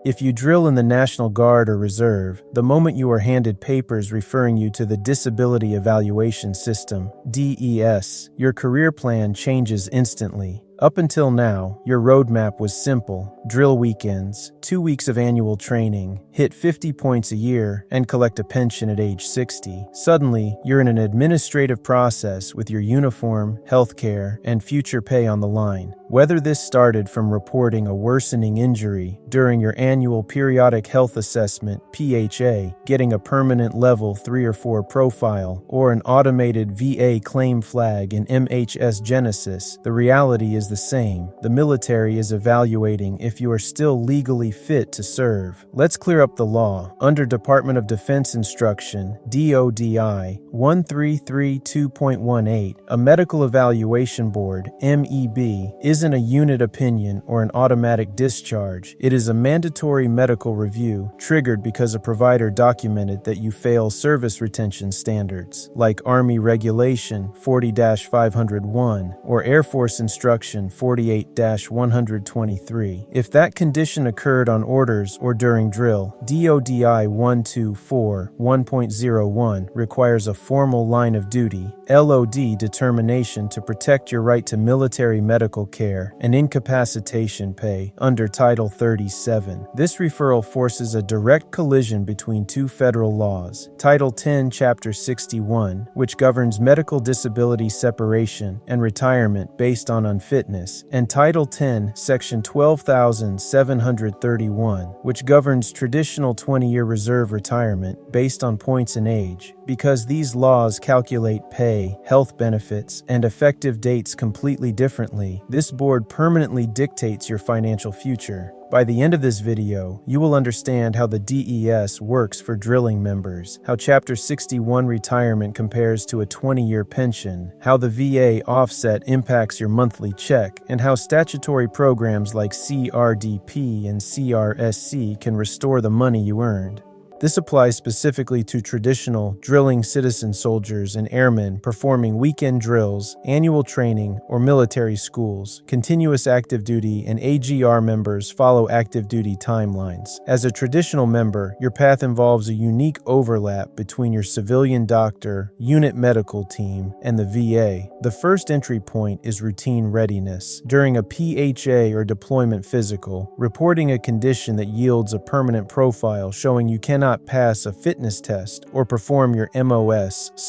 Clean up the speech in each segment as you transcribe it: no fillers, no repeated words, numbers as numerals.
If you drill in the National Guard or Reserve, the moment you are handed papers referring you to the Disability Evaluation System, DES, your career plan changes instantly. Up until now, your roadmap was simple: drill weekends, 2 weeks of annual training, hit 50 points a year, and collect a pension at age 60. Suddenly, you're in an administrative process with your uniform, healthcare, and future pay on the line. Whether this started from reporting a worsening injury during your annual periodic health assessment, PHA, getting a permanent level 3 or 4 profile, or an automated VA claim flag in MHS Genesis, the reality is the same. The military is evaluating if you are still legally fit to serve. Let's clear up the law. Under Department of Defense Instruction, DODI 1332.18, a medical evaluation board, MEB, isn't a unit opinion or an automatic discharge. It is a mandatory medical review triggered because a provider documented that you fail service retention standards, like Army Regulation 40-501 or Air Force Instruction 48-123. If that condition occurred on orders or during drill, DODI 124.1.01 requires a formal line of duty, LOD determination to protect your right to military medical care and incapacitation pay under Title 37. This referral forces a direct collision between two federal laws: Title 10, Chapter 61, which governs medical disability separation and retirement based on unfitness, and Title 10, Section 12,731, which governs traditional 20-year reserve retirement based on points in age. Because these laws calculate pay, health benefits, and effective dates completely differently, this board permanently dictates your financial future. By the end of this video, you will understand how the DES works for drilling members, how Chapter 61 retirement compares to a 20-year pension, how the VA offset impacts your monthly check, and how statutory programs like CRDP and CRSC can restore the money you earned. This applies specifically to traditional drilling citizen soldiers and airmen performing weekend drills, annual training, or military schools. Continuous active duty and AGR members follow active duty timelines. As a traditional member, your path involves a unique overlap between your civilian doctor, unit medical team, and the VA. The first entry point is routine readiness. During a PHA or deployment physical, reporting a condition that yields a permanent profile showing you cannot pass a fitness test or perform your MOS/AFSC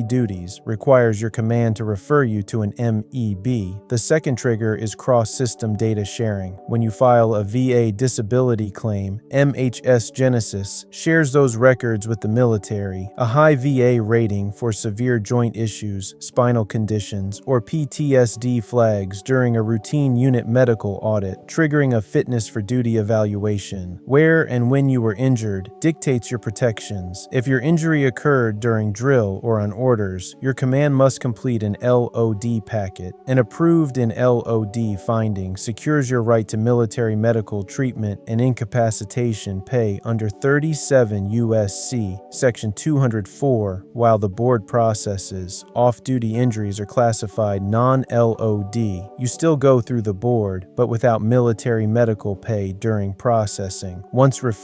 duties requires your command to refer you to an MEB. The second trigger is cross-system data sharing. When you file a VA disability claim, MHS Genesis shares those records with the military. A high VA rating for severe joint issues, spinal conditions, or PTSD flags during a routine unit medical audit, triggering a fitness for duty evaluation. Where and when you were injured dictates your protections. If your injury occurred during drill or on orders, your command must complete an LOD packet. An approved in LOD finding secures your right to military medical treatment and incapacitation pay under 37 U.S.C. Section 204, while the board processes. Off-duty injuries are classified non-LOD. You still go through the board, but without military medical pay during processing. Once referred,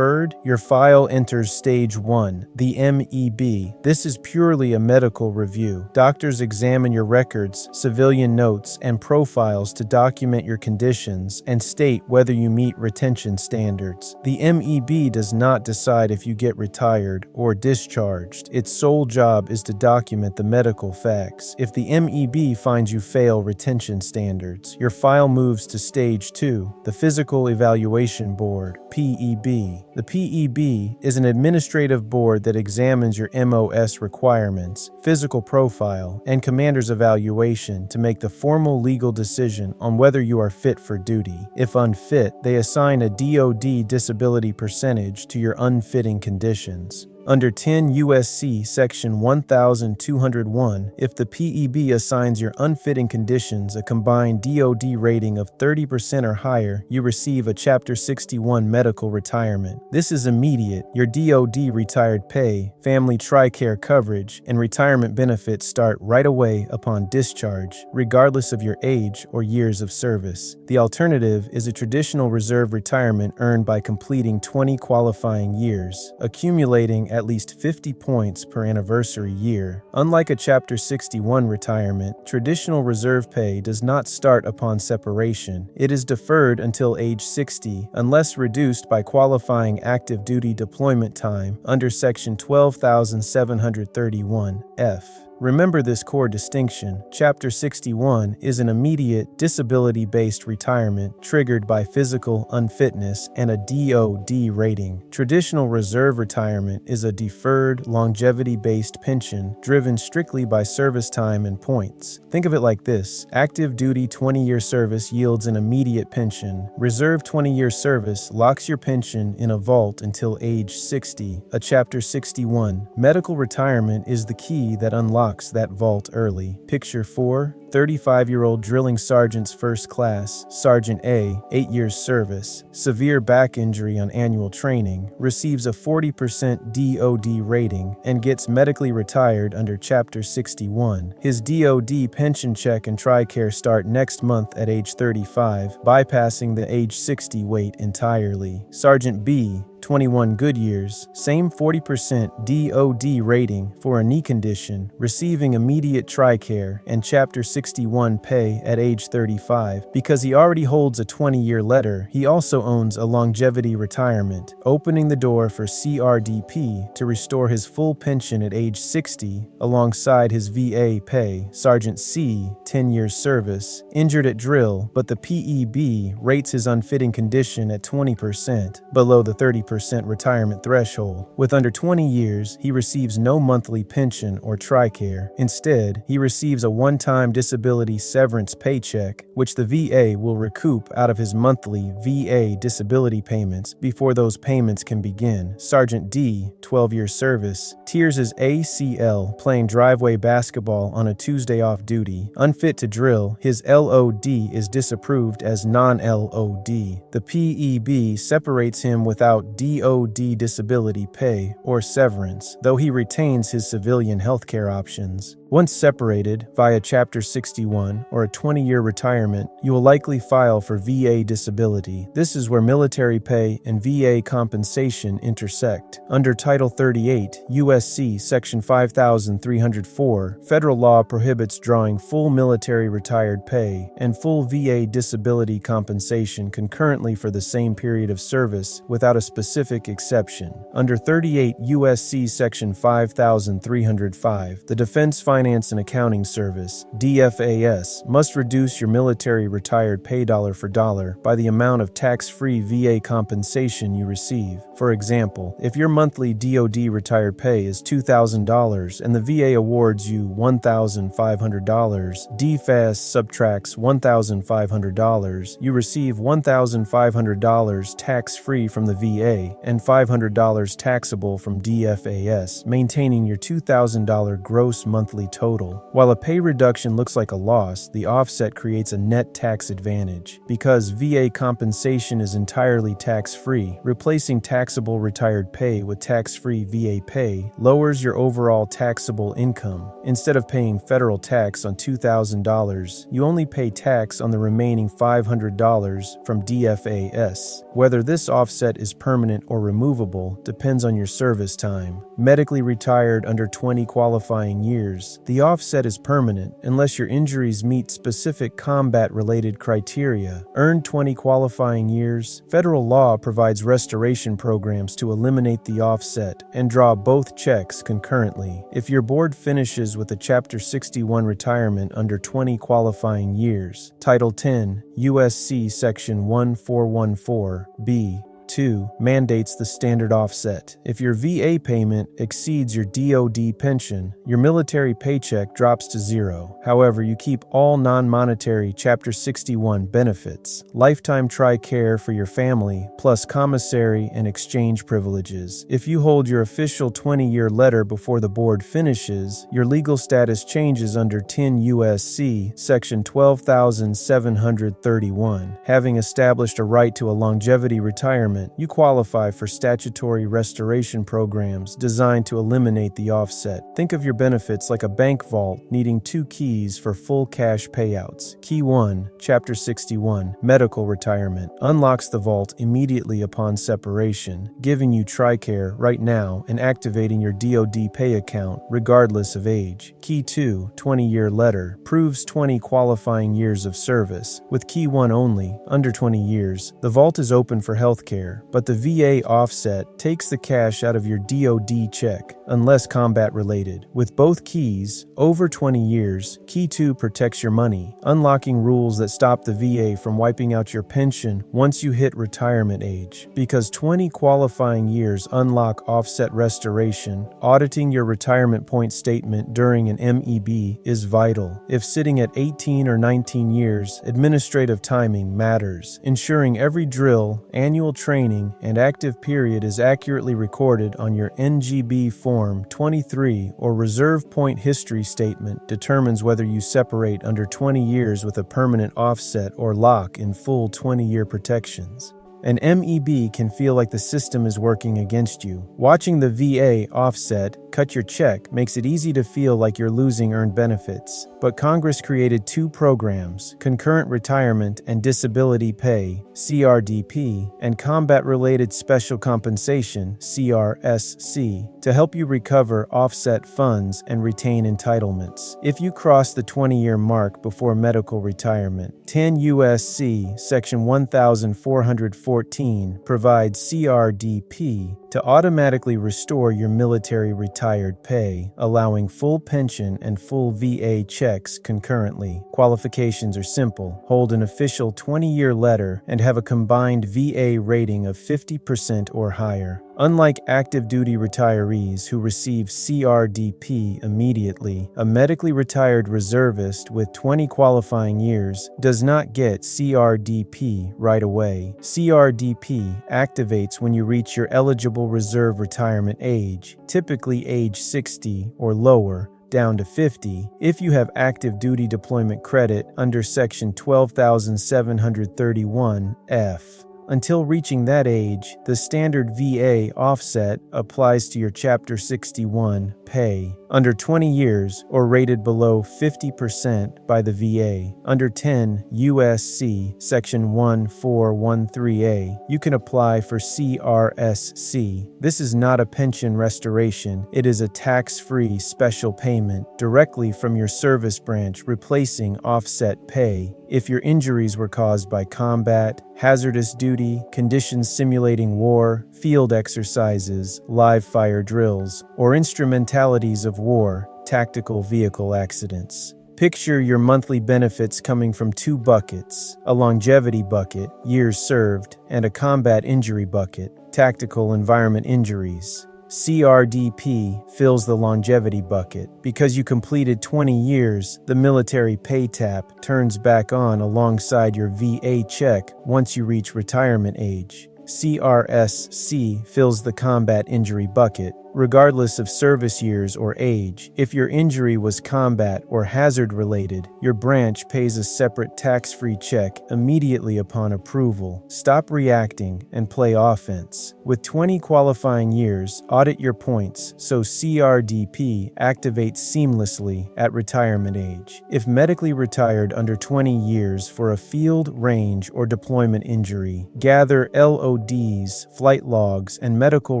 your file enters Stage 1, the MEB. This is purely a medical review. Doctors examine your records, civilian notes, and profiles to document your conditions and state whether you meet retention standards. The MEB does not decide if you get retired or discharged. Its sole job is to document the medical facts. If the MEB finds you fail retention standards, your file moves to Stage 2, the Physical Evaluation Board, PEB. The PEB is an administrative board that examines your MOS requirements, physical profile, and commander's evaluation to make the formal legal decision on whether you are fit for duty. If unfit, they assign a DOD disability percentage to your unfitting conditions. Under 10 U.S.C. Section 1201, if the PEB assigns your unfitting conditions a combined DOD rating of 30% or higher, you receive a Chapter 61 medical retirement. This is immediate. Your DOD retired pay, family TRICARE coverage, and retirement benefits start right away upon discharge, regardless of your age or years of service. The alternative is a traditional reserve retirement earned by completing 20 qualifying years, accumulating at least 50 points per anniversary year. Unlike a Chapter 61 retirement, traditional reserve pay does not start upon separation. It is deferred until age 60, unless reduced by qualifying active duty deployment time under Section 12,731(f). Remember this core distinction. Chapter 61 is an immediate, disability-based retirement triggered by physical unfitness and a DOD rating. Traditional reserve retirement is a deferred, longevity-based pension driven strictly by service time and points. Think of it like this. Active duty 20-year service yields an immediate pension. Reserve 20-year service locks your pension in a vault until age 60. A Chapter 61 medical retirement is the key that unlocks that vault early. Picture 4. 35-year-old drilling sergeant's first class, Sergeant A, 8 years service, severe back injury on annual training, receives a 40% DOD rating, and gets medically retired under Chapter 61. His DOD pension check and TRICARE start next month at age 35, bypassing the age 60 wait entirely. Sergeant B, 21 good years, same 40% DOD rating for a knee condition, receiving immediate TRICARE and Chapter 61 pay at age 35. Because he already holds a 20-year letter, he also owns a longevity retirement, opening the door for CRDP to restore his full pension at age 60 alongside his VA pay. Sergeant C, 10 years service, injured at drill, but the PEB rates his unfitting condition at 20%, below the 30% retirement threshold. With under 20 years, he receives no monthly pension or TRICARE. Instead, he receives a one-time disability severance paycheck, which the VA will recoup out of his monthly VA disability payments before those payments can begin. Sergeant D, 12 years service, tears his ACL playing driveway basketball on a Tuesday off duty. Unfit to drill, his LOD is disapproved as non-LOD. The PEB separates him without DOD disability pay or severance, though he retains his civilian healthcare options. Once separated via Chapter 61 or a 20-year retirement, you will likely file for VA disability. This is where military pay and VA compensation intersect. Under Title 38 U.S.C. Section 5304, federal law prohibits drawing full military retired pay and full VA disability compensation concurrently for the same period of service without a specific exception. Under 38 U.S.C. Section 5305, the Defense Finance and Accounting Service, DFAS, must reduce your military retired pay dollar for dollar by the amount of tax-free VA compensation you receive. For example, if your monthly DoD retired pay is $2,000 and the VA awards you $1,500, DFAS subtracts $1,500, you receive $1,500 tax-free from the VA and $500 taxable from DFAS, maintaining your $2,000 gross monthly total. While a pay reduction looks like a loss, the offset creates a net tax advantage. Because VA compensation is entirely tax-free, replacing taxable retired pay with tax-free VA pay lowers your overall taxable income. Instead of paying federal tax on $2,000, you only pay tax on the remaining $500 from DFAS. Whether this offset is permanent or removable depends on your service time. Medically retired under 20 qualifying years, the offset is permanent unless your injuries meet specific combat-related criteria. Earned 20 qualifying years, federal law provides restoration programs to eliminate the offset and draw both checks concurrently. If your board finishes with a Chapter 61 retirement under 20 qualifying years, Title 10, U.S.C. Section 1414, B, 2 mandates the standard offset. If your VA payment exceeds your DoD pension, your military paycheck drops to zero. However, you keep all non-monetary Chapter 61 benefits, lifetime TRICARE for your family, plus commissary and exchange privileges. If you hold your official 20-year letter before the board finishes, your legal status changes under 10 U.S.C. Section 12,731. Having established a right to a longevity retirement, you qualify for statutory restoration programs designed to eliminate the offset. Think of your benefits like a bank vault needing 2 keys for full cash payouts. Key 1, Chapter 61, medical retirement, unlocks the vault immediately upon separation, giving you TRICARE right now and activating your DoD pay account regardless of age. Key 2, 20-year letter, proves 20 qualifying years of service. With Key 1 only, under 20 years, the vault is open for healthcare, but the VA offset takes the cash out of your DoD check, unless combat related. With both keys, over 20 years, Key 2 protects your money, unlocking rules that stop the VA from wiping out your pension once you hit retirement age. Because 20 qualifying years unlock offset restoration, auditing your retirement point statement during an MEB is vital. If sitting at 18 or 19 years, administrative timing matters. Ensuring every drill, annual training, and active period is accurately recorded on your NGB Form 23 or Reserve Point History Statement determines whether you separate under 20 years with a permanent offset or lock in full 20-year protections. An MEB can feel like the system is working against you. Watching the VA offset cut your check makes it easy to feel like you're losing earned benefits. But Congress created 2 programs, Concurrent Retirement and Disability Pay, CRDP, and Combat-Related Special Compensation, CRSC, to help you recover offset funds and retain entitlements. If you cross the 20-year mark before medical retirement, 10 U.S.C. Section 1414 provides CRDP to automatically restore your military retired pay, allowing full pension and full VA checks concurrently. Qualifications are simple. Hold an official 20-year letter and have a combined VA rating of 50% or higher. Unlike active duty retirees who receive CRDP immediately, a medically retired reservist with 20 qualifying years does not get CRDP right away. CRDP activates when you reach your eligible reserve retirement age, typically age 60 or lower, down to 50, if you have active duty deployment credit under Section 12,731F. Until reaching that age, the standard VA offset applies to your Chapter 61 pay. Under 20 years or rated below 50% by the VA, under 10 U.S.C. Section 1413A, you can apply for CRSC. This is not a pension restoration. It is a tax-free special payment directly from your service branch, replacing offset pay if your injuries were caused by combat, hazardous duty, conditions simulating war, field exercises, live fire drills, or instrumentalities of war, tactical vehicle accidents. Picture your monthly benefits coming from 2 buckets, a longevity bucket, years served, and a combat injury bucket, tactical environment injuries. CRDP fills the longevity bucket. Because you completed 20 years, the military pay tap turns back on alongside your VA check once you reach retirement age. CRSC fills the combat injury bucket. Regardless of service years or age, if your injury was combat or hazard related, your branch pays a separate tax-free check immediately upon approval. Stop reacting and play offense. With 20 qualifying years, audit your points so CRDP activates seamlessly at retirement age. If medically retired under 20 years for a field, range, or deployment injury, gather LODs, flight logs, and medical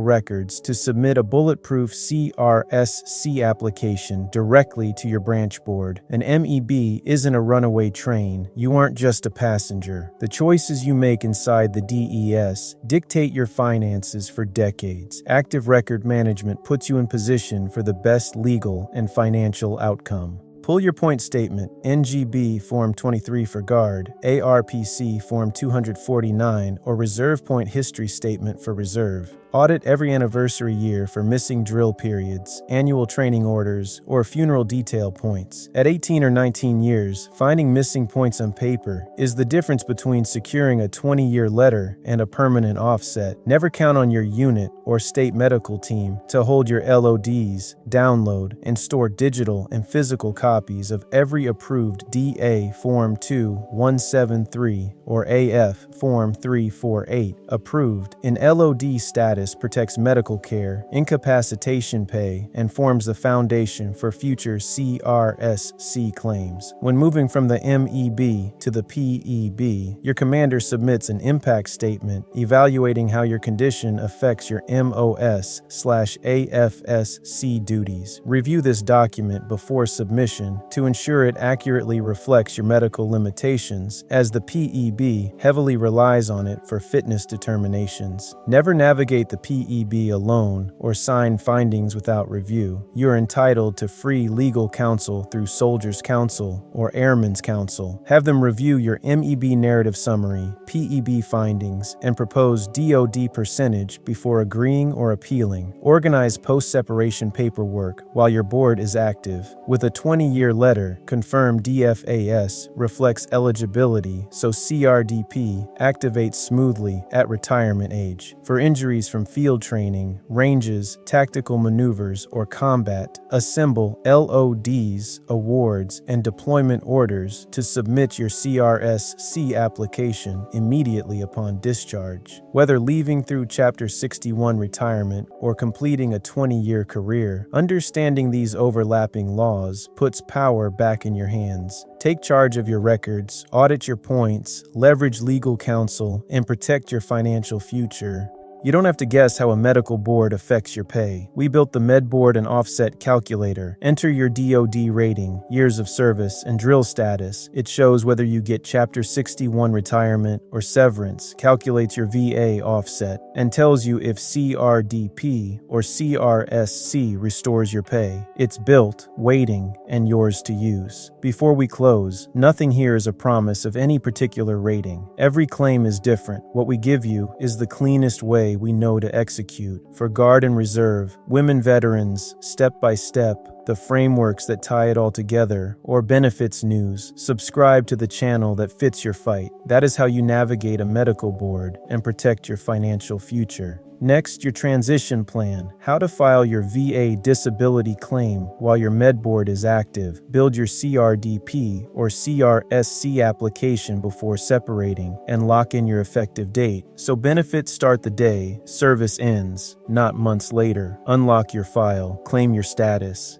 records to submit a bulletproof CRSC application directly to your branch board. An MEB isn't a runaway train. You aren't just a passenger. The choices you make inside the DES dictate your finances for decades. Active record management puts you in position for the best legal and financial outcome. Pull your point statement, NGB Form 23 for Guard, ARPC Form 249, or Reserve Point History Statement for Reserve. Audit every anniversary year for missing drill periods, annual training orders, or funeral detail points. At 18 or 19 years, finding missing points on paper is the difference between securing a 20-year letter and a permanent offset. Never count on your unit or state medical team to hold your LODs, download, and store digital and physical copies of every approved DA Form 2173 or AF Form 348 approved. In LOD status protects medical care, incapacitation pay, and forms the foundation for future CRSC claims. When moving from the MEB to the PEB, your commander submits an impact statement evaluating how your condition affects your MOS/AFSC duties. Review this document before submission to ensure it accurately reflects your medical limitations, as the PEB heavily relies on it for fitness determinations. Never navigate the PEB alone or sign findings without review. You are entitled to free legal counsel through Soldiers' Counsel or Airmen's Counsel. Have them review your MEB narrative summary, PEB findings, and proposed DOD percentage before agreeing or appealing. Organize post-separation paperwork while your board is active. With a 20-year letter, confirm DFAS reflects eligibility, so CRDP activates smoothly at retirement age. For injuries from field training, ranges, tactical maneuvers, or combat, assemble LODs, awards, and deployment orders to submit your CRSC application immediately upon discharge. Whether leaving through Chapter 61 retirement or completing a 20-year career, understanding these overlapping laws puts power back in your hands. Take charge of your records, audit your points, leverage legal counsel, and protect your financial future. You don't have to guess how a medical board affects your pay. We built the MedBoard and Offset Calculator. Enter your DoD rating, years of service, and drill status. It shows whether you get Chapter 61 retirement or severance, calculates your VA offset, and tells you if CRDP or CRSC restores your pay. It's built, waiting, and yours to use. Before we close, nothing here is a promise of any particular rating. Every claim is different. What we give you is the cleanest way we know to execute. For Guard and Reserve, women veterans, step by step, the frameworks that tie it all together, or benefits news, subscribe to the channel that fits your fight. That is how you navigate a medical board and protect your financial future. Next, your transition plan. How to file your VA disability claim while your MedBoard is active. Build your CRDP or CRSC application before separating, and lock in your effective date. So benefits start the day service ends, not months later. Unlock your file, claim your status,